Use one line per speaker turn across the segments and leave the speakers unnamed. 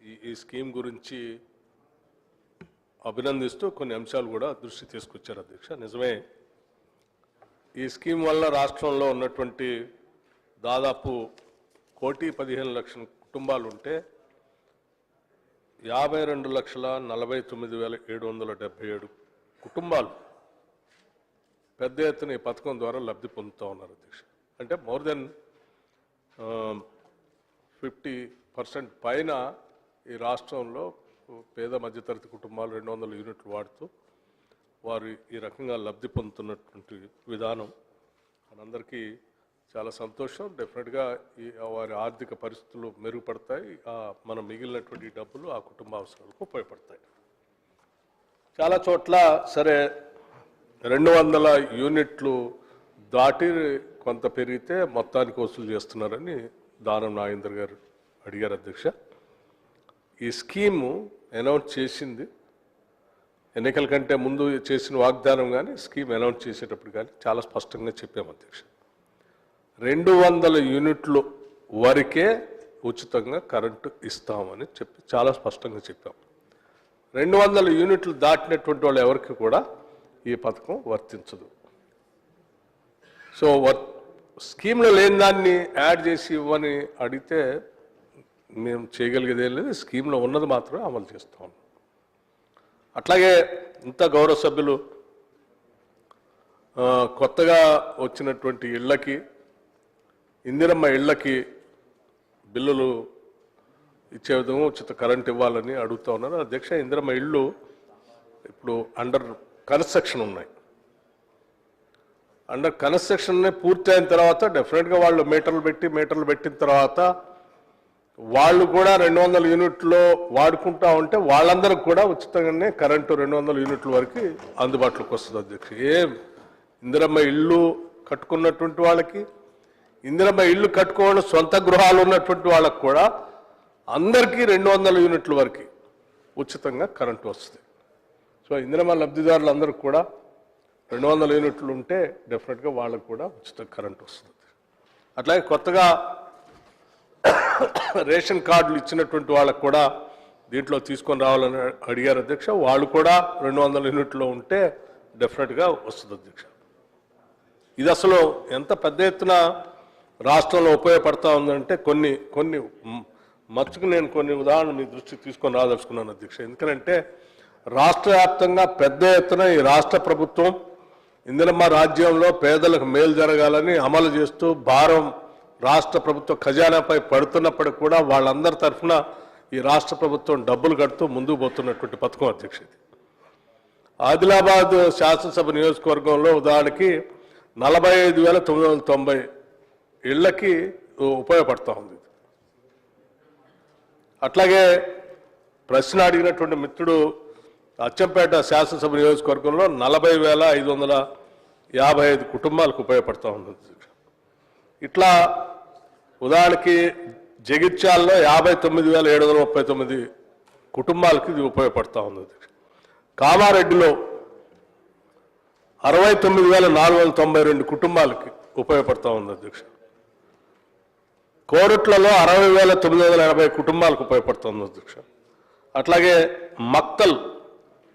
ఈ స్కీమ్ గురించి అభినందిస్తూ కొన్ని అంశాలు కూడా దృష్టి తీసుకొచ్చారు అధ్యక్ష. నిజమే, ఈ స్కీమ్ వల్ల రాష్ట్రంలో ఉన్నటువంటి దాదాపు 1,15,00,000 కుటుంబాలు ఉంటే 52,49,777 కుటుంబాలు పెద్ద ఎత్తున ఈ పథకం ద్వారా లబ్ధి పొందుతూ ఉన్నారు అధ్యక్ష. అంటే మోర్ దెన్ 50% పైన ఈ రాష్ట్రంలో పేద మధ్యతరగతి కుటుంబాలు 200 యూనిట్లు వాడుతూ వారు ఈ రకంగా లబ్ధి పొందుతున్నటువంటి విధానం మనందరికీ చాలా సంతోషం. డెఫినెట్గా వారి ఆర్థిక పరిస్థితులు మెరుగుపడతాయి. మన మిగిలినటువంటి డబ్బులు ఆ కుటుంబ అవసరాలకు ఉపయోగపడతాయి. చాలా చోట్ల సరే 200 యూనిట్లు దాటి కొంత పెరిగితే మొత్తానికి వసూలు చేస్తున్నారని దానం నాగేందర్ గారు అడిగారు అధ్యక్ష. ఈ స్కీము అనౌన్స్ చేసింది ఎన్నికల కంటే ముందు చేసిన వాగ్దానం కానీ స్కీమ్ అనౌన్స్ చేసేటప్పుడు కానీ చాలా స్పష్టంగా చెప్పాము అధ్యక్ష. 200 యూనిట్లు వరకే ఉచితంగా కరెంటు ఇస్తామని చెప్పి చాలా స్పష్టంగా చెప్పాం. 200 యూనిట్లు దాటినటువంటి వాళ్ళు ఎవరికి కూడా ఈ పథకం వర్తించదు. సో స్కీమ్లో లేని దాన్ని యాడ్ చేసి ఇవ్వని అడిగితే మేము చేయగలిగేదేం లేదు. స్కీమ్లో ఉన్నది మాత్రమే అమలు చేస్తాం. అట్లాగే ఇంత గౌరవ సభ్యులు కొత్తగా వచ్చినటువంటి ఇళ్లకి, ఇందిరమ్మ ఇళ్లకి బిల్లులు ఇచ్చే విధంగా ఉచిత కరెంట్ ఇవ్వాలని అడుగుతూ ఉన్నారు అధ్యక్ష. ఇందిరమ్మ ఇళ్ళు ఇప్పుడు అండర్ కన్స్ట్రక్షన్ ఉన్నాయి. అండర్ కన్స్ట్రక్షన్ పూర్తి అయిన తర్వాత డెఫినెట్గా వాళ్ళు మీటర్లు పెట్టిన తర్వాత వాళ్ళు కూడా 200 యూనిట్లో వాడుకుంటా ఉంటే వాళ్ళందరికి కూడా ఉచితంగానే కరెంటు 200 యూనిట్ల వరకు అందుబాటులోకి వస్తుంది అధ్యక్ష. ఇందిరమ్మ ఇళ్ళు కట్టుకున్నటువంటి వాళ్ళకి, ఇందిరమ్మ ఇళ్ళు కట్టుకోవడం సొంత గృహాలు ఉన్నటువంటి వాళ్ళకు కూడా అందరికీ 200 యూనిట్ల వరకు ఉచితంగా కరెంటు వస్తుంది. సో ఇందిరమ్మ లబ్ధిదారులందరికీ కూడా 200 యూనిట్లు ఉంటే డెఫినెట్గా వాళ్ళకు కూడా ఉచిత కరెంటు వస్తుంది. అట్లాగే కొత్తగా రేషన్ కార్డులు ఇచ్చినటువంటి వాళ్ళకు కూడా దీంట్లో తీసుకొని రావాలని అడిగారు అధ్యక్ష. వాళ్ళు కూడా 200 యూనిట్లో ఉంటే డెఫినెట్గా వస్తుంది అధ్యక్ష. ఇది అసలు ఎంత పెద్ద ఎత్తున రాష్ట్రంలో ఉపయోగపడతా ఉందంటే కొన్ని మచ్చుకు నేను కొన్ని ఉదాహరణలు మీ దృష్టికి తీసుకొని రాదలుచుకున్నాను అధ్యక్ష. ఎందుకంటే రాష్ట్ర వ్యాప్తంగా పెద్ద ఎత్తున ఈ రాష్ట్ర ప్రభుత్వం ఇందిరమ్మ రాజ్యంలో పేదలకు మేలు జరగాలని అమలు చేస్తూ భారం రాష్ట్ర ప్రభుత్వ ఖజానాపై పడుతున్నప్పటికీ కూడా వాళ్ళందరి తరఫున ఈ రాష్ట్ర ప్రభుత్వం డబ్బులు కడుతూ ముందుకు పోతున్నటువంటి పథకం అధ్యక్ష. ఆదిలాబాద్ శాసనసభ నియోజకవర్గంలో ఉదాహరణకి 45,990 ఇళ్లకి ఉపయోగపడతా ఉంది. అట్లాగే ప్రశ్న అడిగినటువంటి మిత్రుడు అచ్చంపేట శాసనసభ నియోజకవర్గంలో 40,555 కుటుంబాలకు ఉపయోగపడతా ఉంది. ఇట్లా ఉదాహరణకి జగిత్యాలలో 59,739 కుటుంబాలకి ఇది ఉపయోగపడతా ఉంది. కామారెడ్డిలో 69,492 కుటుంబాలకి ఉపయోగపడతా ఉంది అధ్యక్ష. కోరుట్లలో 60,980 కుటుంబాలకు ఉపయోగపడుతుంది అధ్యక్ష. అట్లాగే మక్తల్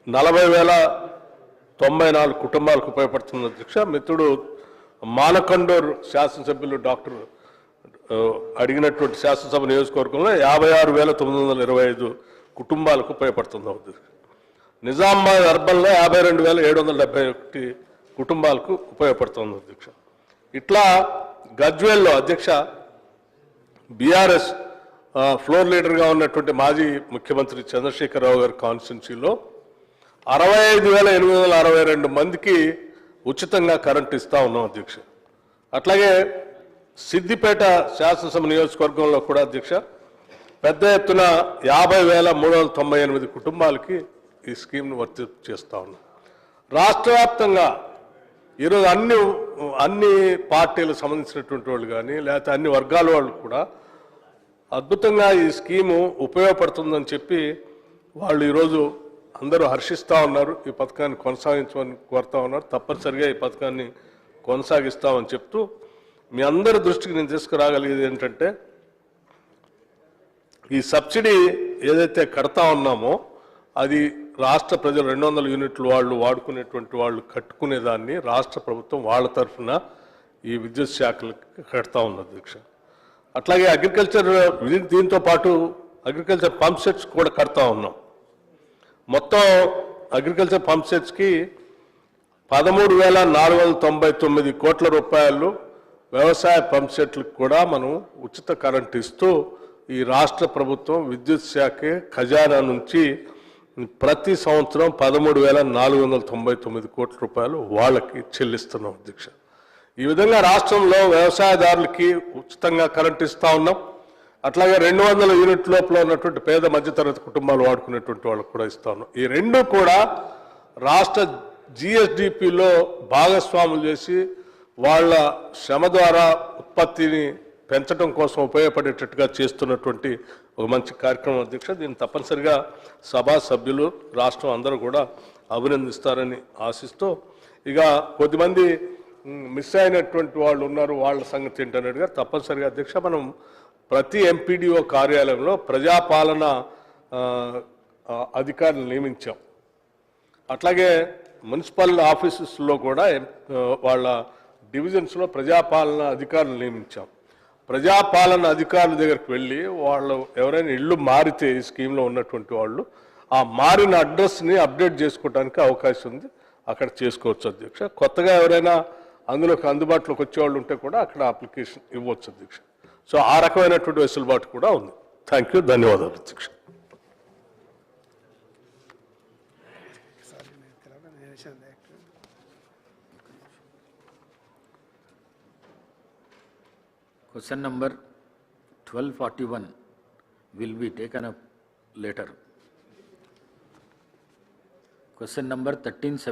40,094 కుటుంబాలకు ఉపయోగపడుతుంది అధ్యక్ష. మిత్రుడు మానకొండూరు శాసనసభ్యులు డాక్టర్ అడిగినటువంటి శాసనసభ నియోజకవర్గంలో 56,925 కుటుంబాలకు ఉపయోగపడుతుంది అధ్యక్ష. నిజామాబాద్ అర్బన్లో 52,771 కుటుంబాలకు ఉపయోగపడుతుంది అధ్యక్ష. ఇట్లా గజ్వేల్లో అధ్యక్ష బీఆర్ఎస్ ఫ్లోర్ లీడర్గా ఉన్నటువంటి మాజీ ముఖ్యమంత్రి చంద్రశేఖరరావు గారి కాన్స్టిట్యున్సీలో 65,862 మందికి ఉచితంగా కరెంటు ఇస్తా ఉన్నాం అధ్యక్ష. అట్లాగే సిద్దిపేట శాసనసభ నియోజకవర్గంలో కూడా అధ్యక్ష పెద్ద ఎత్తున 50,398 కుటుంబాలకి ఈ స్కీమ్ను వర్తింప చేస్తూ ఉన్నాం. రాష్ట్ర వ్యాప్తంగా ఈరోజు అన్ని పార్టీలకు సంబంధించినటువంటి వాళ్ళు కానీ లేకపోతే అన్ని వర్గాల వాళ్ళు కూడా అద్భుతంగా ఈ స్కీము ఉపయోగపడుతుందని చెప్పి వాళ్ళు ఈరోజు అందరూ హర్షిస్తూ ఉన్నారు. ఈ పథకాన్ని కొనసాగించమని కోరుతా ఉన్నారు. తప్పనిసరిగా ఈ పథకాన్ని కొనసాగిస్తామని చెప్తూ మీ అందరి దృష్టికి నేను తీసుకురాగలిగేది ఏంటంటే ఈ సబ్సిడీ ఏదైతే కడతా ఉన్నామో అది రాష్ట్ర ప్రజలు 200 యూనిట్లు వాళ్ళు వాడుకునేటువంటి వాళ్ళు కట్టుకునేదాన్ని రాష్ట్ర ప్రభుత్వం వాళ్ళ తరఫున ఈ విద్యుత్ శాఖలకు కడతా ఉంది అధ్యక్ష. అట్లాగే అగ్రికల్చర్ దీంతో పాటు అగ్రికల్చర్ పంప్ సెట్స్ కూడా కడతా ఉన్నాం. మొత్తం అగ్రికల్చర్ పంప్ సెట్స్కి 13,499 కోట్ల రూపాయలు వ్యవసాయ పంప్ సెట్లకు కూడా మనం ఉచిత కరెంట్ ఇస్తూ ఈ రాష్ట్ర ప్రభుత్వం విద్యుత్ శాఖ ఖజానా నుంచి ప్రతి సంవత్సరం 13,499 కోట్ల రూపాయలు వాళ్ళకి చెల్లిస్తున్నాం అధ్యక్ష. ఈ విధంగా రాష్ట్రంలో వ్యవసాయదారులకి ఉచితంగా కరెంట్ ఇస్తా ఉన్నాం. అట్లాగే 200 యూనిట్ లోపల ఉన్నటువంటి పేద మధ్యతరగతి కుటుంబాలు వాడుకునేటువంటి వాళ్ళకు కూడా ఇస్తా ఉన్నాం. ఈ రెండు కూడా రాష్ట్ర జిఎస్డిపిలో భాగస్వాములు చేసి వాళ్ళ శ్రమ ద్వారా ఉత్పత్తిని పెంచడం కోసం ఉపయోగపడేటట్టుగా చేస్తున్నటువంటి ఒక మంచి కార్యక్రమం అధ్యక్ష. దీన్ని తప్పనిసరిగా సభా సభ్యులు రాష్ట్రం అందరూ కూడా అభినందిస్తారని ఆశిస్తూ, ఇక కొద్దిమంది మిస్ అయినటువంటి వాళ్ళు ఉన్నారు, వాళ్ళ సంగతి ఏంటన్నట్టుగా తప్పనిసరిగా అధ్యక్ష మనం ప్రతి ఎంపీడీఓ కార్యాలయంలో ప్రజాపాలన అధికారులు నియమించాం. అట్లాగే మున్సిపల్ ఆఫీసెస్లో కూడా వాళ్ళ డివిజన్స్లో ప్రజాపాలన అధికారులు నియమించాం. ప్రజాపాలన అధికారుల దగ్గరికి వెళ్ళి వాళ్ళు ఎవరైనా ఇళ్ళు మారితే ఈ స్కీమ్లో ఉన్నటువంటి వాళ్ళు ఆ మారిన అడ్రస్ని అప్డేట్ చేసుకోవడానికి అవకాశం ఉంది, అక్కడ చేసుకోవచ్చు అధ్యక్ష. కొత్తగా ఎవరైనా అందులోకి అందుబాటులోకి వచ్చేవాళ్ళు ఉంటే కూడా అక్కడ అప్లికేషన్ ఇవ్వచ్చు అధ్యక్ష. సో ఆ రకమైనటువంటి వెసులుబాటు కూడా ఉంది. థ్యాంక్ యూ, ధన్యవాదాలు అధ్యక్ష.
Question number 1241 will be taken up later. Question number 1370.